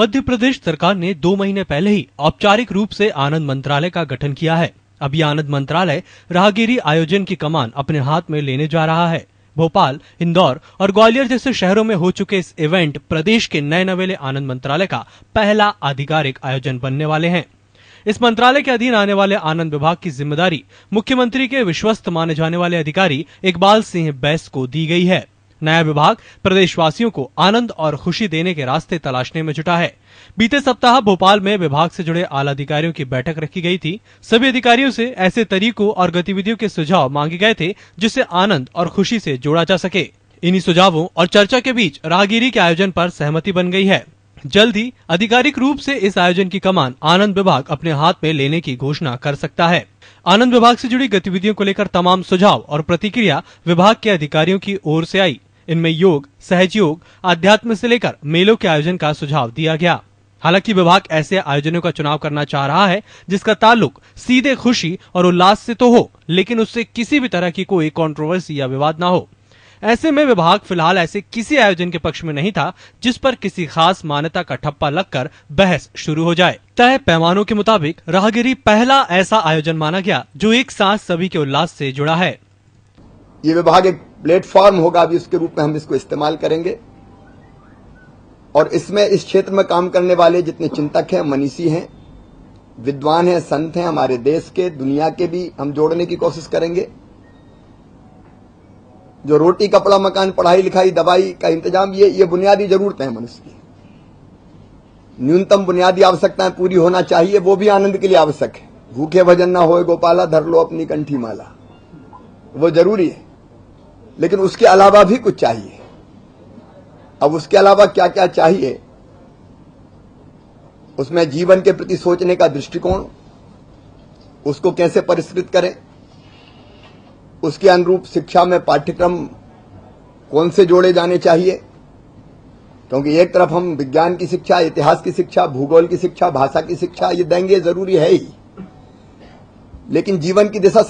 मध्य प्रदेश सरकार ने 2 महीने पहले ही औपचारिक रूप से आनंद मंत्रालय का गठन किया है। अब ये आनंद मंत्रालय राहगिरी आयोजन की कमान अपने हाथ में लेने जा रहा है। भोपाल, इंदौर और ग्वालियर जैसे शहरों में हो चुके इस इवेंट प्रदेश के नए नवेले आनंद मंत्रालय का पहला आधिकारिक आयोजन बनने वाले हैं। इस मंत्रालय के अधीन आने वाले आनंद विभाग की जिम्मेदारी मुख्यमंत्री के विश्वस्त माने जाने वाले अधिकारी इकबाल सिंह बैस को दी गई है। नया विभाग प्रदेशवासियों को आनंद और खुशी देने के रास्ते तलाशने में जुटा है। बीते सप्ताह भोपाल में विभाग से जुड़े आला अधिकारियों की बैठक रखी गई थी। सभी अधिकारियों से ऐसे तरीकों और गतिविधियों के सुझाव मांगे गए थे जिसे आनंद और खुशी से जोड़ा जा सके। इन्हीं सुझावों और चर्चा के बीच राहगिरी के आयोजन पर सहमति बन गई है। जल्द ही आधिकारिक रूप से इस आयोजन की कमान आनंद विभाग अपने हाथ में लेने की घोषणा कर सकता है। आनंद विभाग से जुड़ी गतिविधियों को लेकर तमाम सुझाव और प्रतिक्रिया विभाग के अधिकारियों की ओर से आई। इनमें योग, सहयोग, आध्यात्म से लेकर मेलों के आयोजन का सुझाव दिया गया। हालांकि विभाग ऐसे आयोजनों का चुनाव करना चाह रहा है जिसका ताल्लुक सीधे खुशी और उल्लास से तो हो, लेकिन उससे किसी भी तरह की कोई कंट्रोवर्सी या विवाद ना हो। ऐसे में विभाग फिलहाल ऐसे किसी आयोजन के पक्ष में नहीं था जिस पर किसी खास मान्यता का ठप्पा लगकर बहस शुरू हो जाए। तय पैमानों के मुताबिक राहगिरी पहला ऐसा आयोजन माना गया जो एक साथ सभी के उल्लास से जुड़ा है। ये विभाग एक प्लेटफॉर्म होगा, अभी उसके रूप में हम इसको इस्तेमाल करेंगे और इसमें इस क्षेत्र में काम करने वाले जितने चिंतक हैं, मनीषी हैं, विद्वान हैं, संत हैं, हमारे देश के, दुनिया के भी हम जोड़ने की कोशिश करेंगे। जो रोटी, कपड़ा, मकान, पढ़ाई लिखाई, दवाई का इंतजाम, ये बुनियादी जरूरतें हैं मनुष्य की। न्यूनतम बुनियादी आवश्यकताएं पूरी होना चाहिए, वो भी आनंद के लिए आवश्यक है। भूखे भजन ना होए गोपाला, धर लो अपनी कंठी माला, वो जरूरी है, लेकिन उसके अलावा भी कुछ चाहिए। अब उसके अलावा क्या क्या चाहिए, उसमें जीवन के प्रति सोचने का दृष्टिकोण, उसको कैसे परिष्कृत करें, उसके अनुरूप शिक्षा में पाठ्यक्रम कौन से जोड़े जाने चाहिए, क्योंकि एक तरफ हम विज्ञान की शिक्षा, इतिहास की शिक्षा, भूगोल की शिक्षा, भाषा की शिक्षा ये देंगे, जरूरी है ही, लेकिन जीवन की दिशा